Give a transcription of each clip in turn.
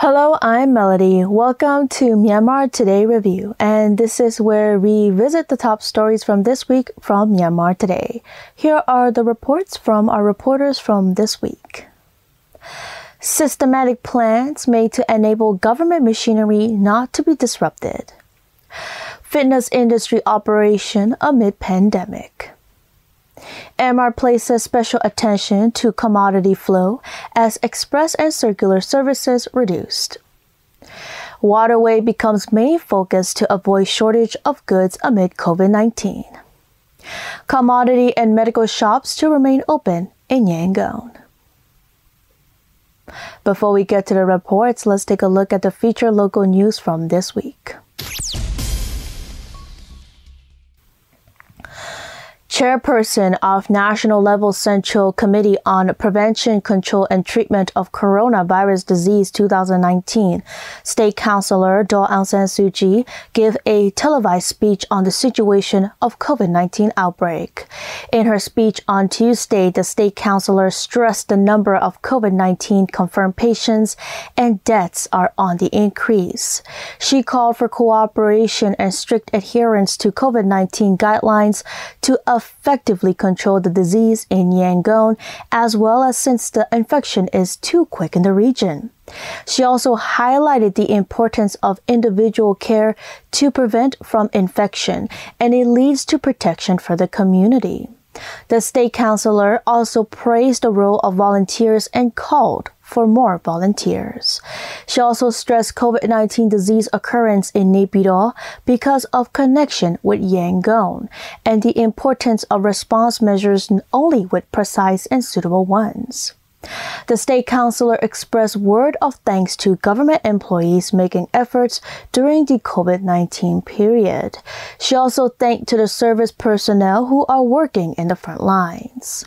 Hello, I'm Melody. Welcome to Myanmar Today Review, and this is where we visit the top stories from this week from Myanmar Today. Here are the reports from our reporters from this week. Systematic plans made to enable government machinery not to be disrupted. Fitness industry operation amid pandemic. Myanmar places special attention to commodity flow as express and circular services reduced. Waterway becomes main focus to avoid shortage of goods amid COVID-19. Commodity and medical shops to remain open in Yangon. Before we get to the reports, let's take a look at the featured local news from this week. Chairperson of National Level Central Committee on Prevention, Control and Treatment of Coronavirus Disease 2019, State Councillor Daw Aung San Suu Kyi gave a televised speech on the situation of COVID-19 outbreak. In her speech on Tuesday, the State Councillor stressed the number of COVID-19 confirmed patients and deaths are on the increase. She called for cooperation and strict adherence to COVID-19 guidelines to effectively control the disease in Yangon, as well as since the infection is too quick in the region. She also highlighted the importance of individual care to prevent from infection, and it leads to protection for the community. The state councillor also praised the role of volunteers and called for more volunteers. She also stressed COVID-19 disease occurrence in Naypyidaw because of connection with Yangon and the importance of response measures only with precise and suitable ones. The state councillor expressed word of thanks to government employees making efforts during the COVID-19 period. She also thanked to the service personnel who are working in the front lines.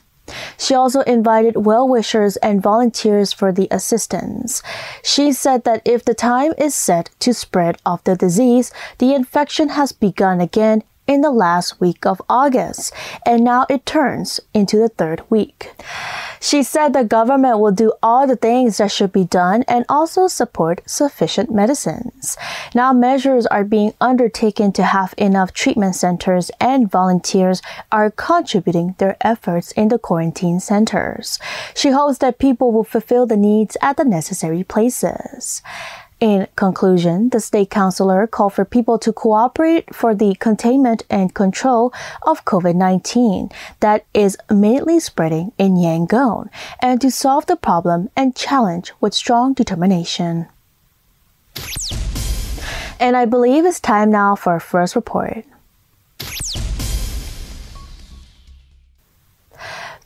She also invited well-wishers and volunteers for the assistance. She said that if the time is set to spread of the disease, the infection has begun again in the last week of August, and now it turns into the third week. She said the government will do all the things that should be done and also support sufficient medicines. Now measures are being undertaken to have enough treatment centers, and volunteers are contributing their efforts in the quarantine centers. She hopes that people will fulfill the needs at the necessary places. In conclusion, the state councillor called for people to cooperate for the containment and control of COVID-19 that is immediately spreading in Yangon, and to solve the problem and challenge with strong determination. And I believe it's time now for our first report.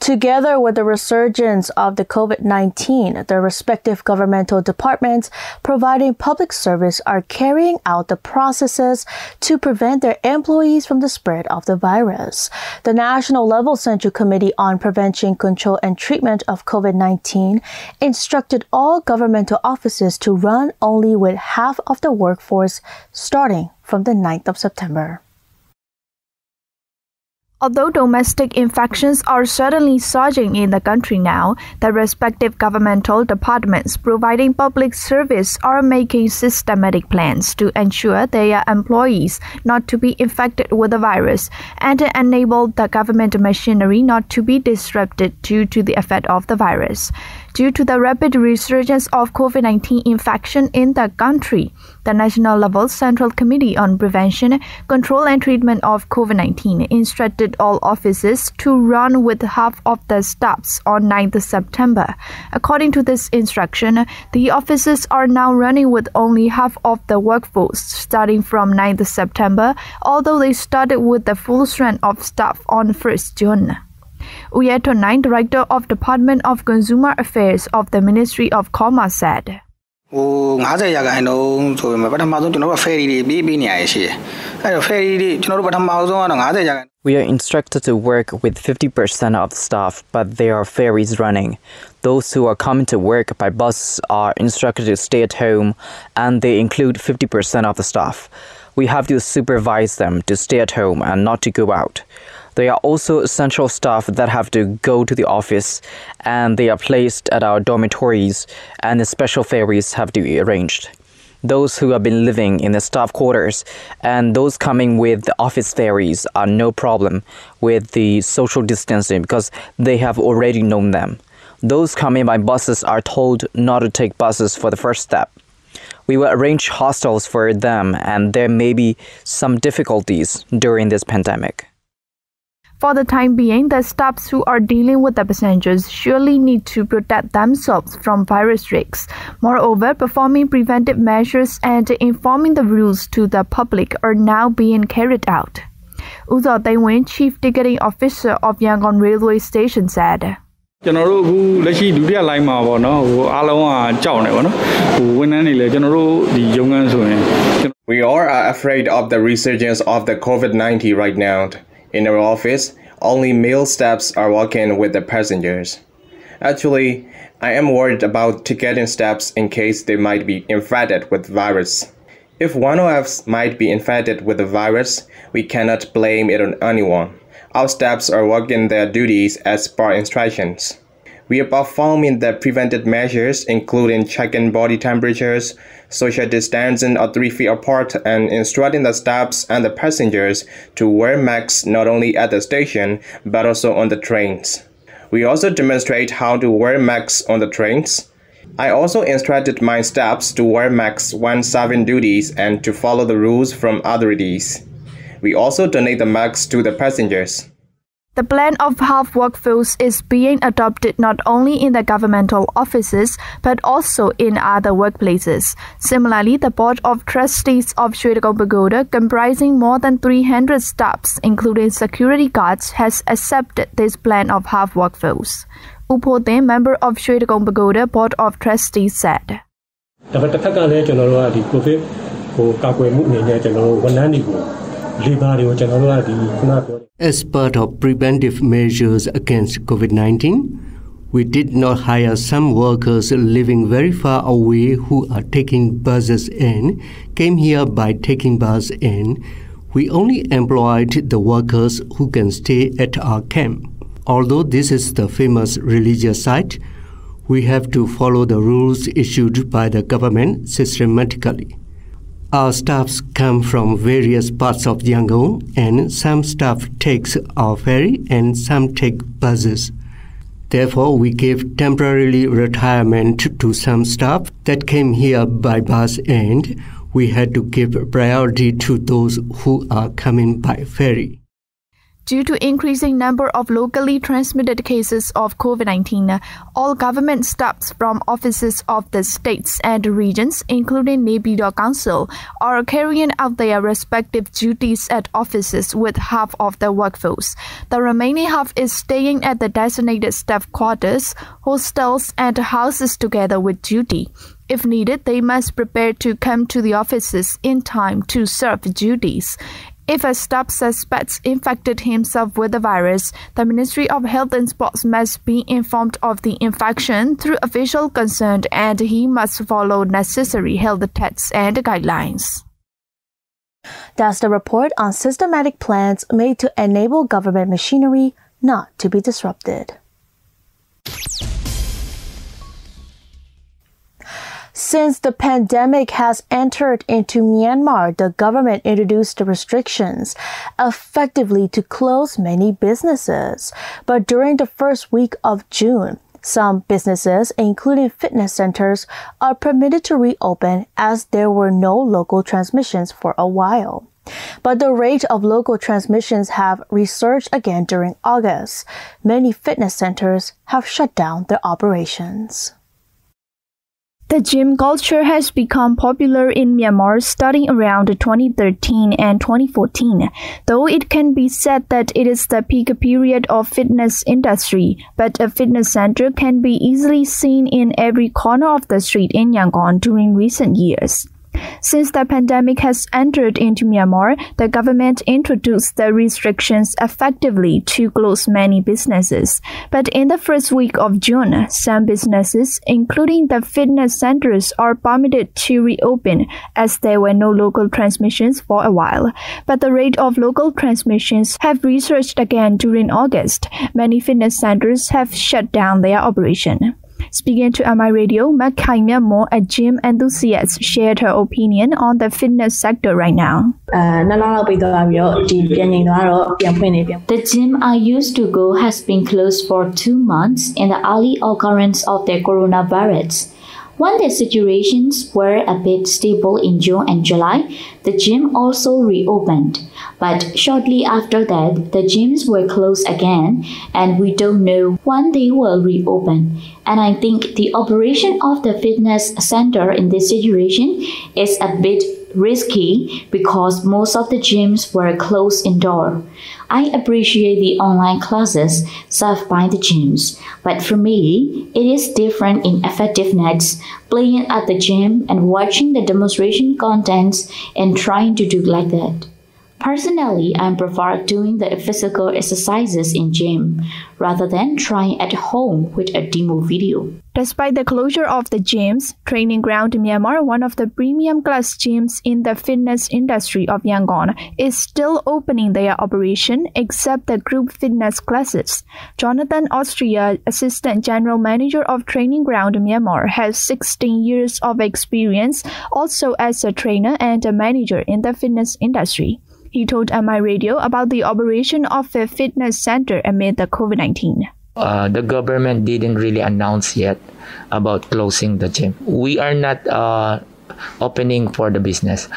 Together with the resurgence of the COVID-19, the respective governmental departments providing public service are carrying out the processes to prevent their employees from the spread of the virus. The National Level Central Committee on Prevention, Control and Treatment of COVID-19 instructed all governmental offices to run only with half of the workforce starting from the 9th of September. Although domestic infections are certainly surging in the country now, the respective governmental departments providing public service are making systematic plans to ensure their employees not to be infected with the virus and to enable the government machinery not to be disrupted due to the effect of the virus. Due to the rapid resurgence of COVID-19 infection in the country, the National Level Central Committee on Prevention, Control and Treatment of COVID-19 instructed all offices to run with half of the staffs on 9th September. According to this instruction, the offices are now running with only half of the workforce starting from 9th September, although they started with the full strength of staff on 1st June. Uyeto 9, Director of Department of Consumer Affairs of the Ministry of Commerce said, We are instructed to work with 50% of the staff, but there are ferries running. Those who are coming to work by bus are instructed to stay at home, and they include 50% of the staff. We have to supervise them to stay at home and not to go out. There are also essential staff that have to go to the office, and they are placed at our dormitories, and the special ferries have to be arranged. Those who have been living in the staff quarters and those coming with the office ferries are no problem with the social distancing because they have already known them. Those coming by buses are told not to take buses for the first step. We will arrange hostels for them, and there may be some difficulties during this pandemic. For the time being, the staffs who are dealing with the passengers surely need to protect themselves from virus risks. Moreover, performing preventive measures and informing the rules to the public are now being carried out. Uzo Taewin, Chief Ticketing Officer of Yangon Railway Station, said. We are afraid of the resurgence of the COVID-19 right now. In our office, only male staffs are working with the passengers. Actually, I am worried about ticketing staffs in case they might be infected with virus. If one of us might be infected with the virus, we cannot blame it on anyone. Our staffs are working their duties as per instructions. We are performing the preventive measures, including checking body temperatures, social distancing of 3 feet apart, and instructing the staffs and the passengers to wear masks not only at the station, but also on the trains. We also demonstrate how to wear masks on the trains. I also instructed my staffs to wear masks when serving duties and to follow the rules from authorities. We also donate the masks to the passengers. The plan of half workforce is being adopted not only in the governmental offices, but also in other workplaces. Similarly, the Board of Trustees of Shwe Takong Pagoda, comprising more than 300 staffs, including security guards, has accepted this plan of half workforce. Upo Then, member of Shwe Takong Pagoda Board of Trustees, said. As part of preventive measures against COVID-19, we did not hire some workers living very far away who are taking buses in, came here by taking bus in. We only employed the workers who can stay at our camp. Although this is the famous religious site, we have to follow the rules issued by the government systematically. Our staffs come from various parts of Yangon, and some staff takes our ferry and some take buses. Therefore, we gave temporarily retirement to some staff that came here by bus, and we had to give priority to those who are coming by ferry. Due to increasing number of locally transmitted cases of COVID-19, all government staffs from offices of the states and regions, including Naypyidaw Council, are carrying out their respective duties at offices with half of the workforce. The remaining half is staying at the designated staff quarters, hostels, and houses together with duty. If needed, they must prepare to come to the offices in time to serve duties. If a staff suspects infected himself with the virus, the Ministry of Health and Sports must be informed of the infection through official concern, and he must follow necessary health tests and guidelines. That's the report on systematic plans made to enable government machinery not to be disrupted. Since the pandemic has entered into Myanmar, the government introduced the restrictions effectively to close many businesses. But during the first week of June, some businesses, including fitness centers, are permitted to reopen as there were no local transmissions for a while. But the rate of local transmissions have resurged again during August. Many fitness centers have shut down their operations. The gym culture has become popular in Myanmar starting around 2013 and 2014, though it can be said that it is the peak period of fitness industry, but a fitness center can be easily seen in every corner of the street in Yangon during recent years. Since the pandemic has entered into Myanmar, the government introduced the restrictions effectively to close many businesses. But in the first week of June, some businesses, including the fitness centers, are permitted to reopen as there were no local transmissions for a while. But the rate of local transmissions have resurged again during August. Many fitness centers have shut down their operation. Speaking to MI Radio, Myanmar, a gym enthusiast, shared her opinion on the fitness sector right now. The gym I used to go has been closed for 2 months in the early occurrence of the coronavirus. When the situations were a bit stable in June and July, the gym also reopened. But shortly after that, the gyms were closed again, and we don't know when they will reopen. And I think the operation of the fitness center in this situation is a bit risky because most of the gyms were closed indoor. I appreciate the online classes served by the gyms, but for me, it is different in effectiveness playing at the gym and watching the demonstration contents and trying to do like that. Personally, I prefer doing the physical exercises in gym rather than trying at home with a demo video. Despite the closure of the gyms, Training Ground Myanmar, one of the premium class gyms in the fitness industry of Yangon, is still opening their operation except the group fitness classes. Jonathan Austria, Assistant General Manager of Training Ground Myanmar, has 16 years of experience also as a trainer and a manager in the fitness industry. He told MI Radio about the operation of a fitness center amid the COVID-19. The government didn't really announce yet about closing the gym. We are not opening for the business.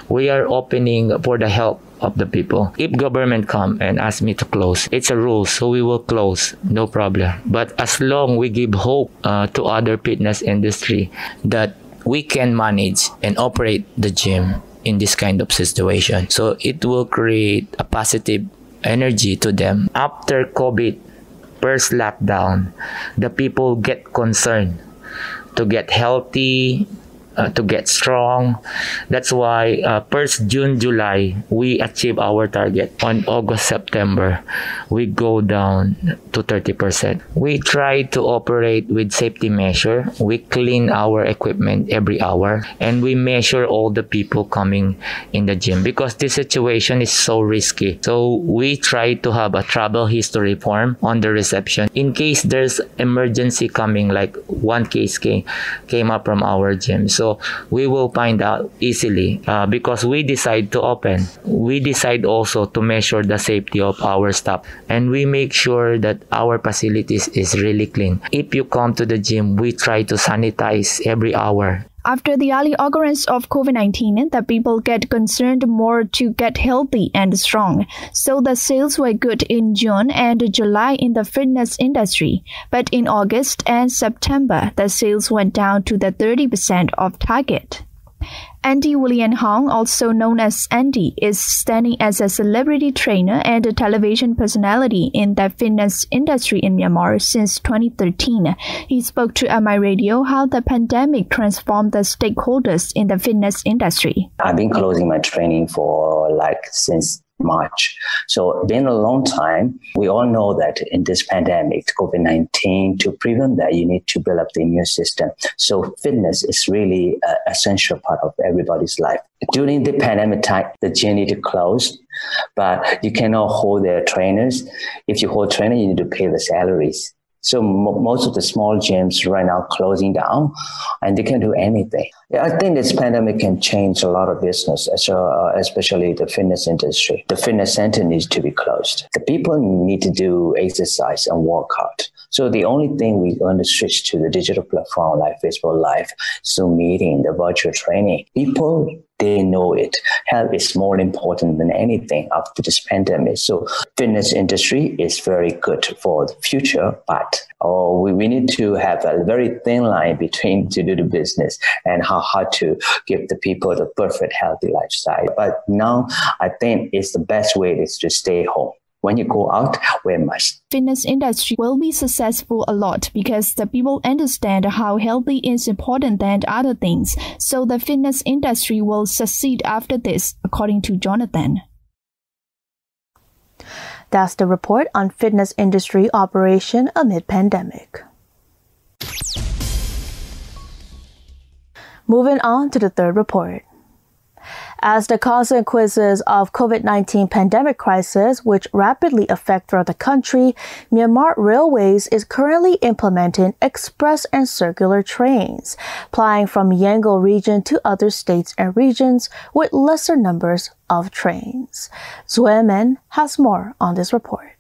We are opening for the help of the people. If government come and ask me to close, it's a rule, so we will close, no problem. But as long we give hope to other fitness industry that we can manage and operate the gym in this kind of situation, so it will create a positive energy to them. After COVID first lockdown, the people get concerned to get healthy, to get strong. That's why first June, July, we achieve our target. On August, September, we go down to 30%. We try to operate with safety measure. We clean our equipment every hour, and we measure all the people coming in the gym because this situation is so risky. So we try to have a travel history form on the reception. In case there's emergency coming, like one case came up from our gym. So we will find out easily because we decide to open. We decide also to measure the safety of our staff, and we make sure that our facilities is really clean. If you come to the gym, we try to sanitize every hour. After the early occurrence of COVID-19, the people get concerned more to get healthy and strong. So the sales were good in June and July in the fitness industry. But in August and September, the sales went down to the 30% of target. Andy William Hong, also known as Andy, is standing as a celebrity trainer and a television personality in the fitness industry in Myanmar since 2013. He spoke to MI Radio how the pandemic transformed the stakeholders in the fitness industry. I've been closing my training for since March. So it's been a long time. We all know that in this pandemic, COVID-19, to prevent that, you need to build up the immune system. So fitness is really an essential part of everybody's life. During the pandemic time, the gym need to close, but you cannot hold their trainers. If you hold trainers, you need to pay the salaries. So most of the small gyms right now closing down, and they can't do anything. I think this pandemic can change a lot of business, especially the fitness industry. The fitness center needs to be closed. The people need to do exercise and work out. So the only thing we're going to switch to the digital platform like Facebook Live, Zoom meeting, the virtual training. People, they know it. Health is more important than anything after this pandemic. So fitness industry is very good for the future, but we need to have a very thin line between to do the business and how to give the people the perfect healthy lifestyle. But now I think it's the best way is to stay home. when you go out, wear mask. Fitness industry will be successful a lot because the people understand how healthy is important than other things. So the fitness industry will succeed after this, according to Jonathan. That's the report on fitness industry operation amid pandemic. Moving on to the third report. As the consequences of COVID-19 pandemic crisis, which rapidly affect throughout the country, Myanmar Railways is currently implementing express and circular trains, plying from Yangon region to other states and regions with lesser numbers of trains. Zuemen has more on this report.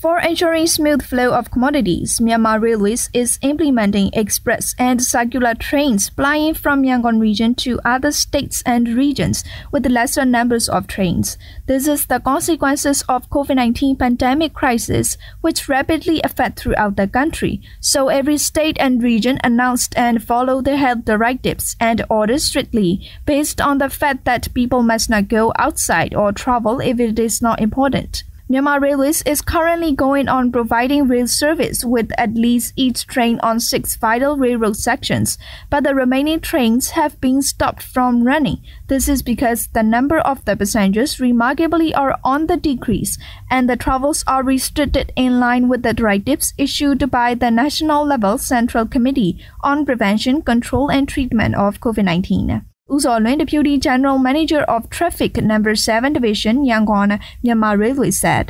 For ensuring smooth flow of commodities, Myanmar Railways is implementing express and circular trains plying from Yangon region to other states and regions with lesser numbers of trains. This is the consequences of COVID-19 pandemic crisis, which rapidly affect throughout the country. So every state and region announced and follow the health directives and orders strictly, based on the fact that people must not go outside or travel if it is not important. Myanmar Railways is currently going on providing rail service with at least each train on 6 vital railroad sections, but the remaining trains have been stopped from running. This is because the number of the passengers remarkably are on the decrease, and the travels are restricted in line with the directives issued by the National Level Central Committee on Prevention, Control and Treatment of COVID-19. Uzolwin, Deputy General Manager of Traffic Number 7 Division, Yangon, Myanmar Railway said.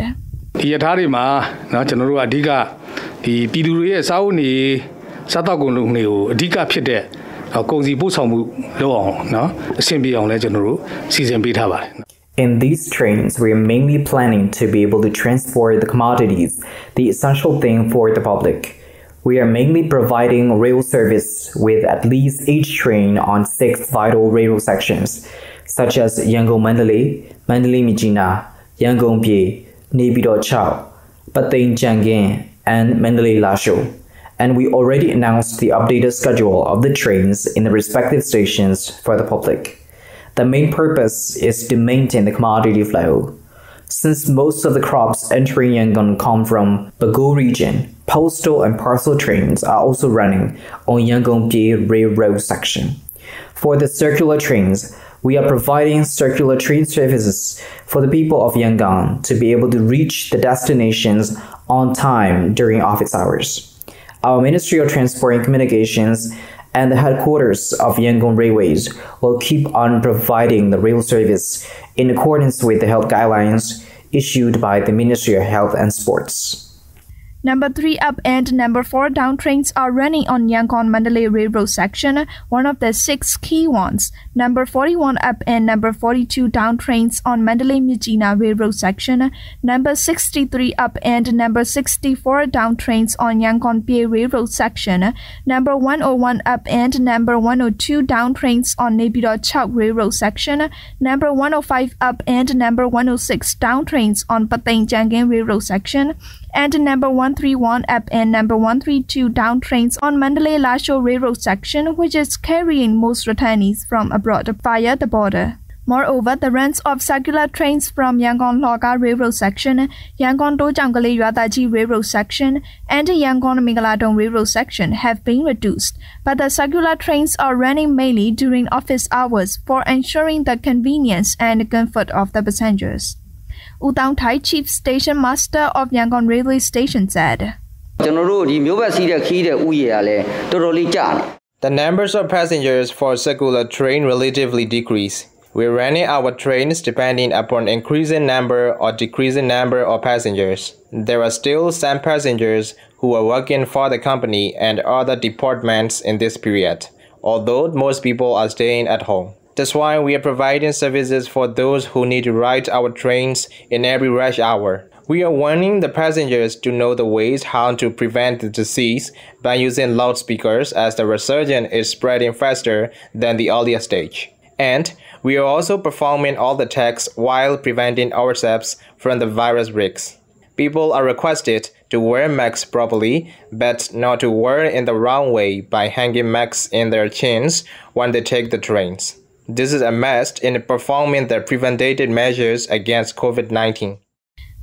ဒီရထားတွေမှာနော်ကျွန်တော်တို့ကအဓိကဒီပြည်သူတွေရဲ့စာအုပ်နေစားတောက်ကုန်လုံးတွေကိုအဓိကဖြစ်တဲ့ကုန်စည်ပို့ဆောင်မှုလုပ်အောင်နော်အဆင်ပြေအောင်လဲကျွန်တော်တို့စီစဉ်ပေးထားပါတယ် In these trains, we are mainly planning to be able to transport the commodities, the essential thing for the public. We are mainly providing rail service with at least each train on 6 vital rail sections, such as Yangon Mandalay, Mandalay Mijina, Yangon Pye, Nebido Chao, Patain Jangin, and Mandalay Lasho. And we already announced the updated schedule of the trains in the respective stations for the public. The main purpose is to maintain the commodity flow. Since most of the crops entering Yangon come from Bago region, postal and parcel trains are also running on Yangon Pye Railroad section. For the circular trains, we are providing circular train services for the people of Yangon to be able to reach the destinations on time during office hours. Our Ministry of Transport and Communications and the headquarters of Yangon Railways will keep on providing the rail service in accordance with the health guidelines issued by the Ministry of Health and Sports. Number 3 up and number 4 down trains are running on Yangon Mandalay Railroad section, one of the 6 key ones. Number 41 up and number 42 down trains on Mandalay Mijina Railroad section. Number 63 up and number 64 down trains on Yangon Pye Railroad section. Number 101 up and number 102 down trains on Nebido Chao Railroad section. Number 105 up and number 106 down trains on Patain Jangin Railroad section. And number 131 up and number 132 down trains on Mandalay Lasho Railroad section, which is carrying most returnees from abroad via the border. Moreover, the runs of circular trains from Yangon Loga Railroad section, Yangon Dojangale Yuadaji Railroad section, and Yangon Mingaladong Railroad section have been reduced, but the circular trains are running mainly during office hours for ensuring the convenience and comfort of the passengers. U Taung Thai, Chief Station Master of Yangon Railway Station, said. The numbers of passengers for circular train relatively decrease. We're running our trains depending upon increasing number or decreasing number of passengers. There are still some passengers who are working for the company and other departments in this period, although most people are staying at home. That's why we are providing services for those who need to ride our trains in every rush hour. We are warning the passengers to know the ways how to prevent the disease by using loudspeakers as the resurgence is spreading faster than the earlier stage. And we are also performing all the checks while preventing ourselves from the virus risks. People are requested to wear masks properly, but not to wear in the wrong way by hanging masks in their chins when they take the trains. This is a must in performing the preventative measures against COVID-19.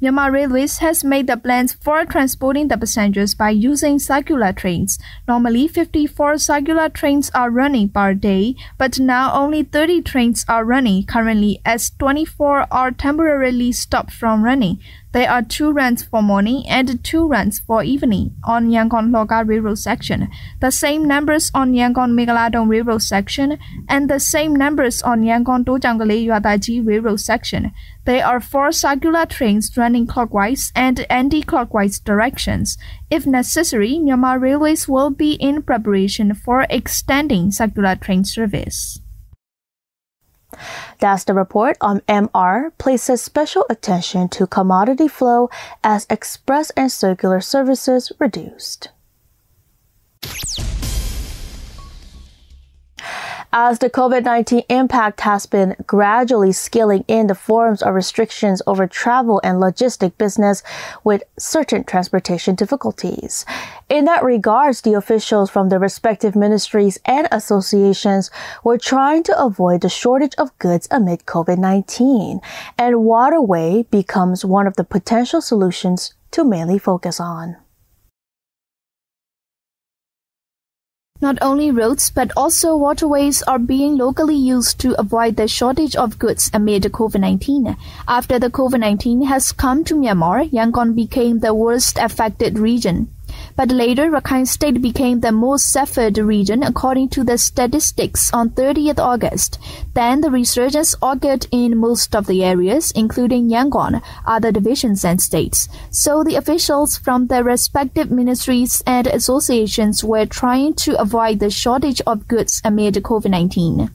Myanmar Railways has made the plans for transporting the passengers by using circular trains. Normally, 54 circular trains are running per day, but now only 30 trains are running currently, as 24 are temporarily stopped from running. There are 2 runs for morning and 2 runs for evening on Yangon-Loga Railroad section, the same numbers on Yangon-Megaladong Railroad section, and the same numbers on Yangon-Tojangale-Yuadaji Railroad section. There are 4 circular trains running clockwise and anti-clockwise directions. If necessary, Myanmar Railways will be in preparation for extending circular train service. That's the report on MR places special attention to commodity flow as express and circular services reduced. As the COVID-19 impact has been gradually scaling in the forms of restrictions over travel and logistic business with certain transportation difficulties. In that regards, the officials from the respective ministries and associations were trying to avoid the shortage of goods amid COVID-19, and waterway becomes one of the potential solutions to mainly focus on. Not only roads, but also waterways are being locally used to avoid the shortage of goods amid COVID-19. After the COVID-19 has come to Myanmar, Yangon became the worst affected region. But later, Rakhine State became the most suffered region according to the statistics on 30th August. Then the resurgence occurred in most of the areas, including Yangon, other divisions and states. So the officials from the respective ministries and associations were trying to avoid the shortage of goods amid COVID-19.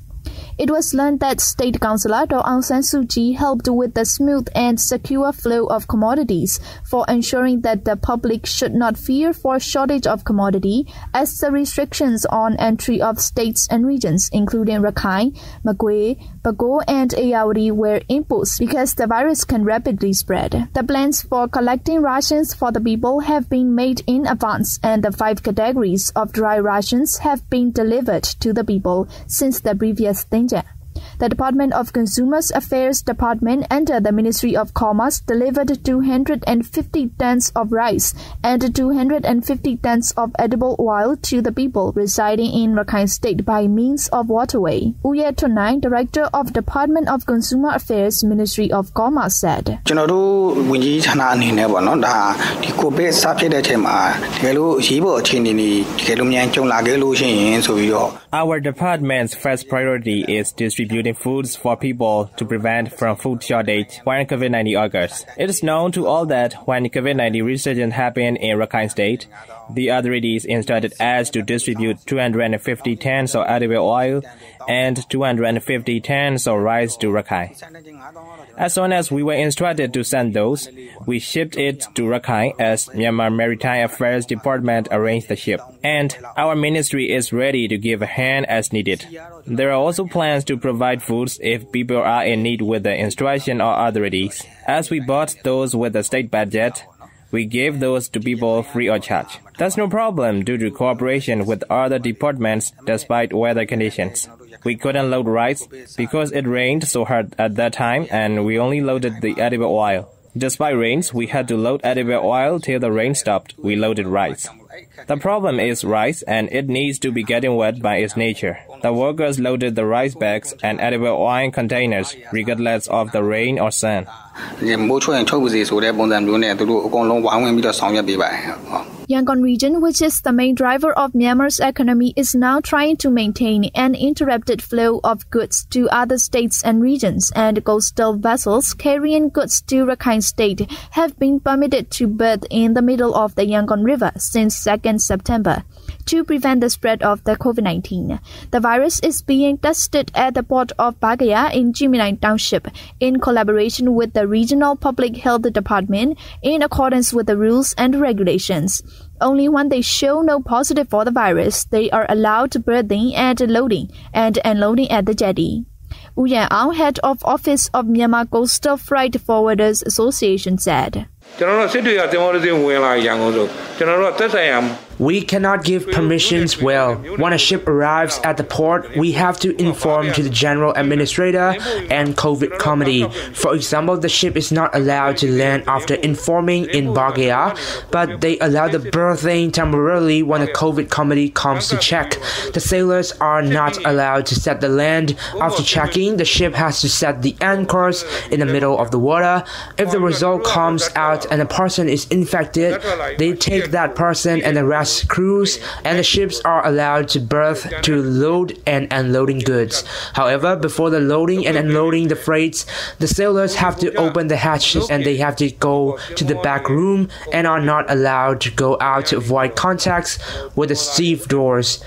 It was learned that State Councillor Daw Aung San Suu Kyi helped with the smooth and secure flow of commodities for ensuring that the public should not fear for shortage of commodity, as the restrictions on entry of states and regions, including Rakhine, Magwe, Bago and Ayawari, were imposed because the virus can rapidly spread. The plans for collecting rations for the people have been made in advance, and the 5 categories of dry rations have been delivered to the people since the previous danger. The Department of Consumer Affairs Department under the Ministry of Commerce delivered 250 tons of rice and 250 tons of edible oil to the people residing in Rakhine State by means of waterway. Uye Tonai, Director of Department of Consumer Affairs Ministry of Commerce, said, Our department's first priority is distributing foods for people to prevent from food shortage when COVID-19 occurs. It is known to all that when COVID-19 resurgence happened in Rakhine State, the authorities instructed us to distribute 250 tons of edible oil and 250 tons of rice to Rakhine. As soon as we were instructed to send those, we shipped it to Rakhine as Myanmar Maritime Affairs Department arranged the ship. And our ministry is ready to give a hand as needed. There are also plans to provide foods if people are in need with the instruction of authorities. As we bought those with the state budget, we gave those to people free of charge. That's no problem due to cooperation with other departments despite weather conditions. We couldn't load rice because it rained so hard at that time and we only loaded the edible oil. Despite rains, we had to load edible oil till the rain stopped. We loaded rice. The problem is rice and it needs to be getting wet by its nature. The workers loaded the rice bags and edible oil containers regardless of the rain or sun. Yangon region, which is the main driver of Myanmar's economy, is now trying to maintain an uninterrupted flow of goods to other states and regions, and coastal vessels carrying goods to Rakhine State have been permitted to berth in the middle of the Yangon River since 2nd September to prevent the spread of the COVID-19. The virus is being tested at the port of Bagaya in Jiminai Township in collaboration with the Regional Public Health Department in accordance with the rules and regulations. Only when they show no positive for the virus, they are allowed berthing and loading and unloading at the jetty. Wu Yan'an, head of Office of Myanmar Coastal Freight Forwarders Association, said, We cannot give permissions. Well, when a ship arrives at the port, we have to inform to the general administrator and COVID committee. For example, the ship is not allowed to land after informing in Bargaya, but they allow the berthing temporarily when the COVID committee comes to check. The sailors are not allowed to set the land. After checking, the ship has to set the anchors in the middle of the water. If the result comes out and a person is infected, they take that person and the rest crews, and the ships are allowed to berth to load and unloading goods. However, before the loading and unloading the freights, the sailors have to open the hatches and they have to go to the back room and are not allowed to go out to avoid contacts with the stevedores.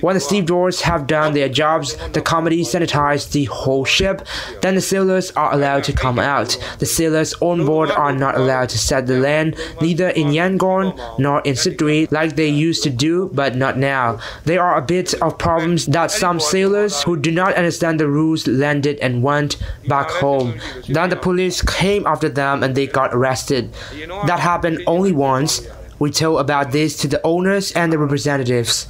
When the stevedores have done their jobs, the committee sanitizes the whole ship. Then the sailors are allowed to come out. The sailors on board are not allowed to set the land, neither in Yangon nor in Sidui like they used to do, but not now. There are a bit of problems that some sailors who do not understand the rules landed and went back home. Then the police came after them and they got arrested. That happened only once. We told about this to the owners and the representatives.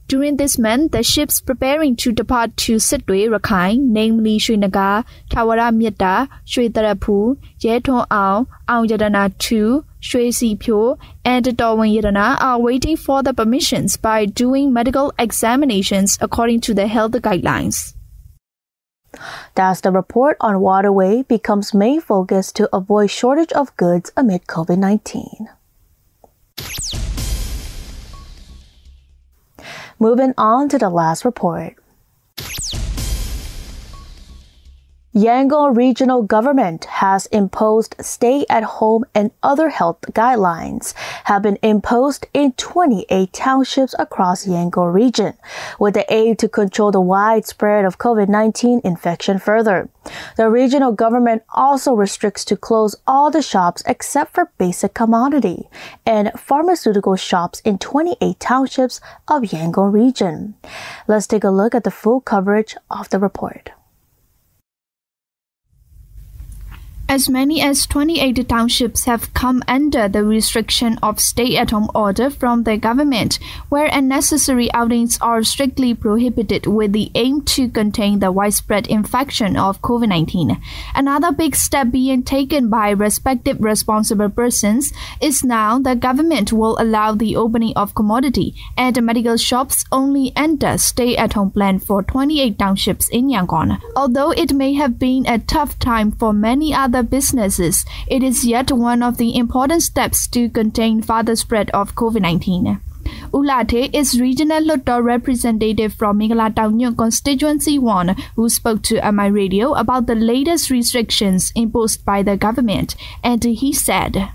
During this month, the ships preparing to depart to Sidui, Rakhine, namely Srinagar, Tawara Mitta, Sri Tarapu, Yeton Ao, Aung Yadana 2, Sri Sipyo, and Dawan Yadana are waiting for the permissions by doing medical examinations according to the health guidelines. That's the report on waterway becomes main focus to avoid shortage of goods amid COVID-19. Moving on to the last report. Yangon regional government has imposed stay-at-home and other health guidelines have been imposed in 28 townships across Yangon region, with the aim to control the widespread of COVID-19 infection further. The regional government also restricts to close all the shops except for basic commodity and pharmaceutical shops in 28 townships of Yangon region. Let's take a look at the full coverage of the report. As many as 28 townships have come under the restriction of stay-at-home order from the government, where unnecessary outings are strictly prohibited with the aim to contain the widespread infection of COVID-19. Another big step being taken by respective responsible persons is now the government will allow the opening of commodity and medical shops only under stay-at-home plan for 28 townships in Yangon. Although it may have been a tough time for many other businesses, it is yet one of the important steps to contain further spread of COVID-19. Ulate is regional Lotto representative from Mingala Taunyon constituency 1 who spoke to MI Radio about the latest restrictions imposed by the government, and he said,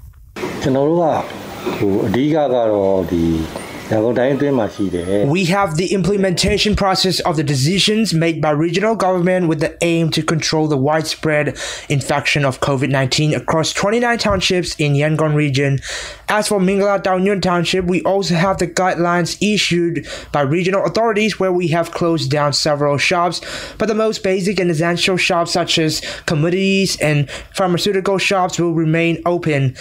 We have the implementation process of the decisions made by regional government with the aim to control the widespread infection of COVID-19 across 29 townships in Yangon region. As for Mingala Taunyon Township, we also have the guidelines issued by regional authorities where we have closed down several shops, but the most basic and essential shops such as commodities and pharmaceutical shops will remain open.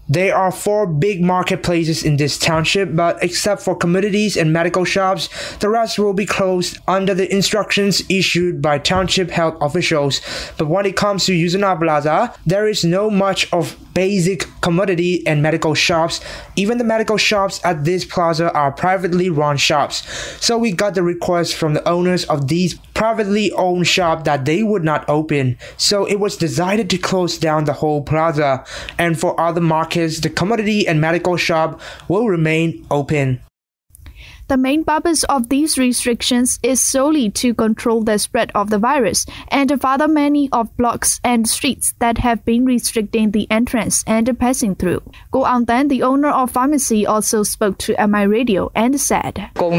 There are 4 big marketplaces in this township, but except for commodities and medical shops, the rest will be closed under the instructions issued by township health officials. But when it comes to Yuzuna Plaza, there is no much of basic commodity and medical shops. Even the medical shops at this plaza are privately run shops. So we got the request from the owners of these privately owned shops that they would not open. So it was decided to close down the whole plaza. And for other markets, the commodity and medical shop will remain open. The main purpose of these restrictions is solely to control the spread of the virus, and further many of blocks and streets that have been restricting the entrance and passing through. Go on then, the owner of pharmacy, also spoke to MI Radio and said, When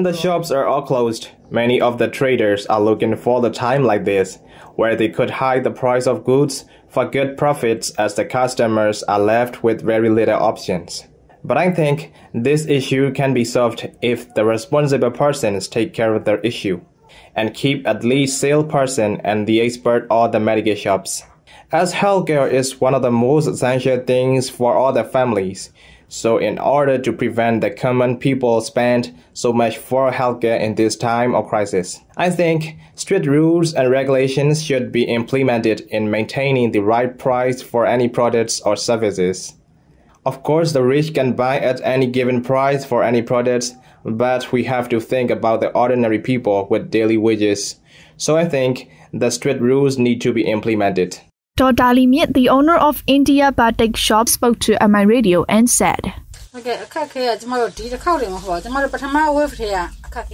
the shops are all closed, many of the traders are looking for the time like this, where they could hike the price of goods for good profits as the customers are left with very little options. But I think this issue can be solved if the responsible persons take care of their issue. and keep at least salesperson and the expert at the medical shops. As healthcare is one of the most essential things for all the families, so in order to prevent the common people spend so much for healthcare in this time of crisis, I think strict rules and regulations should be implemented in maintaining the right price for any products or services. Of course, the rich can buy at any given price for any products, but we have to think about the ordinary people with daily wages. So I think the strict rules need to be implemented. Dr. Li Miet, the owner of India Batik Shop, spoke to MI Radio and said,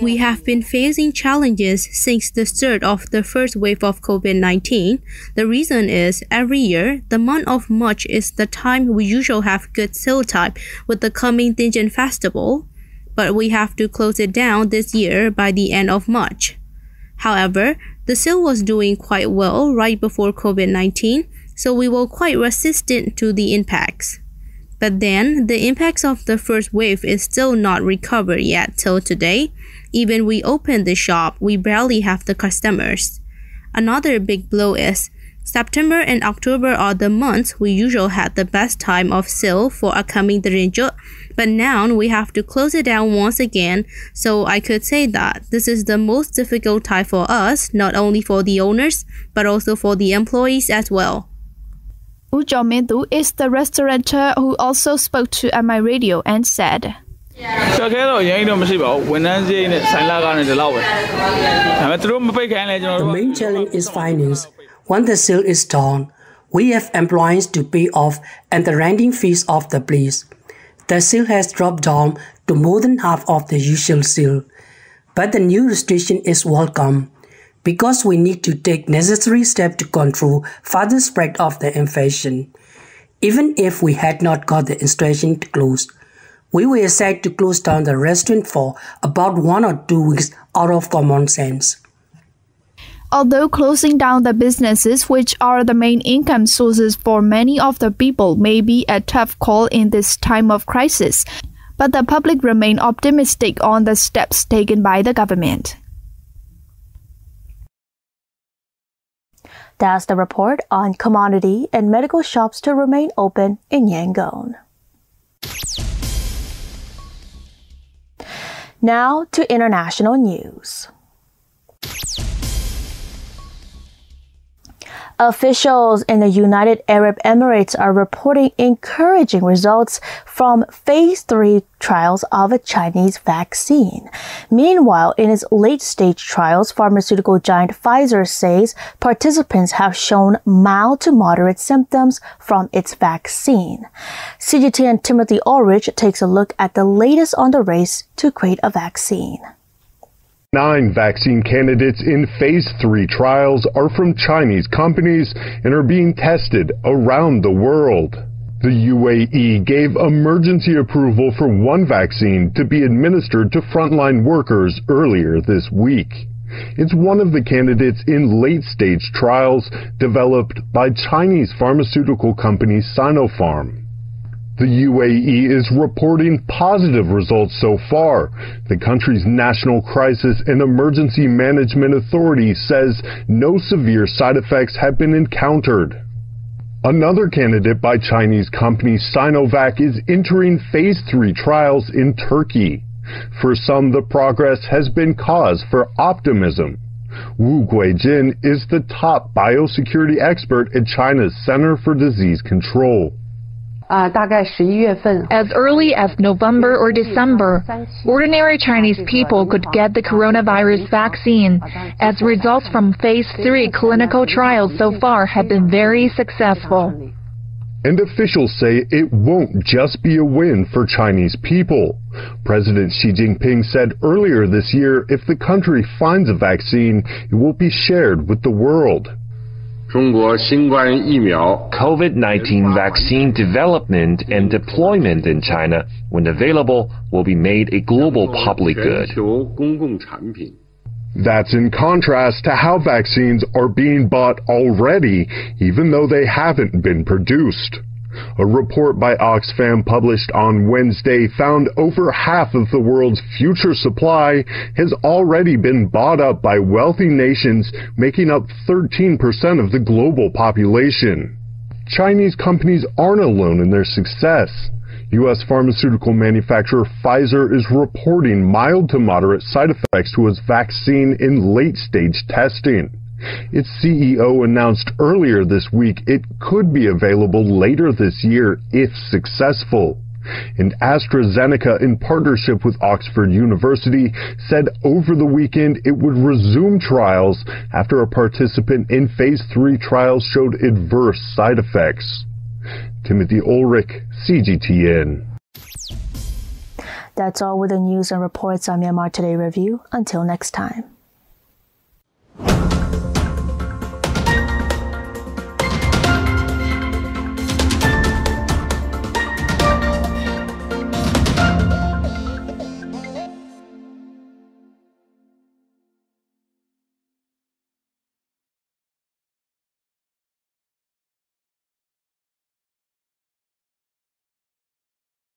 We have been facing challenges since the start of the first wave of COVID-19. The reason is every year, the month of March is the time we usually have good sale time with the coming Dinjan festival, but we have to close it down this year by the end of March. However, the sale was doing quite well right before COVID-19, so we were quite resistant to the impacts. But then, the impacts of the first wave is still not recovered yet till today. Even we opened the shop, we barely have the customers. Another big blow is, September and October are the months we usually had the best time of sale for upcoming Drinjo, but now we have to close it down once again, so I could say that this is the most difficult time for us, not only for the owners, but also for the employees as well. Wu Zhaomindu is the restaurateur who also spoke to MI Radio and said, The main challenge is finance. Once the sale is done, we have employees to pay off and the renting fees of the place. The sale has dropped down to more than half of the usual sale. But the new restriction is welcome because we need to take necessary steps to control further spread of the infection. Even if we had not got the instruction to close, we were set to close down the restaurant for about 1 or 2 weeks out of common sense. Although closing down the businesses, which are the main income sources for many of the people, may be a tough call in this time of crisis, but the public remain optimistic on the steps taken by the government. That's the report on commodity and medical shops to remain open in Yangon. Now to international news. Officials in the United Arab Emirates are reporting encouraging results from Phase 3 trials of a Chinese vaccine. Meanwhile, in its late-stage trials, pharmaceutical giant Pfizer says participants have shown mild to moderate symptoms from its vaccine. CGTN Timothy Ulrich takes a look at the latest on the race to create a vaccine. 9 vaccine candidates in Phase 3 trials are from Chinese companies and are being tested around the world. The UAE gave emergency approval for one vaccine to be administered to frontline workers earlier this week. It's one of the candidates in late-stage trials developed by Chinese pharmaceutical company Sinopharm. The UAE is reporting positive results so far. The country's National Crisis and Emergency Management Authority says no severe side effects have been encountered. Another candidate by Chinese company Sinovac is entering Phase 3 trials in Turkey. For some, the progress has been cause for optimism. Wu Guijin is the top biosecurity expert at China's Center for Disease Control. As early as November or December, ordinary Chinese people could get the coronavirus vaccine, as results from Phase 3 clinical trials so far have been very successful. And officials say it won't just be a win for Chinese people. President Xi Jinping said earlier this year if the country finds a vaccine, it will be shared with the world. COVID-19 vaccine development and deployment in China, when available, will be made a global public good. That's in contrast to how vaccines are being bought already, even though they haven't been produced. A report by Oxfam published on Wednesday found over half of the world's future supply has already been bought up by wealthy nations, making up 13% of the global population. Chinese companies aren't alone in their success. U.S. pharmaceutical manufacturer Pfizer is reporting mild to moderate side effects to its vaccine in late-stage testing. Its CEO announced earlier this week it could be available later this year if successful. And AstraZeneca, in partnership with Oxford University, said over the weekend it would resume trials after a participant in Phase 3 trials showed adverse side effects. Timothy Ulrich, CGTN. That's all with the news and reports on Myanmar Today Review. Until next time.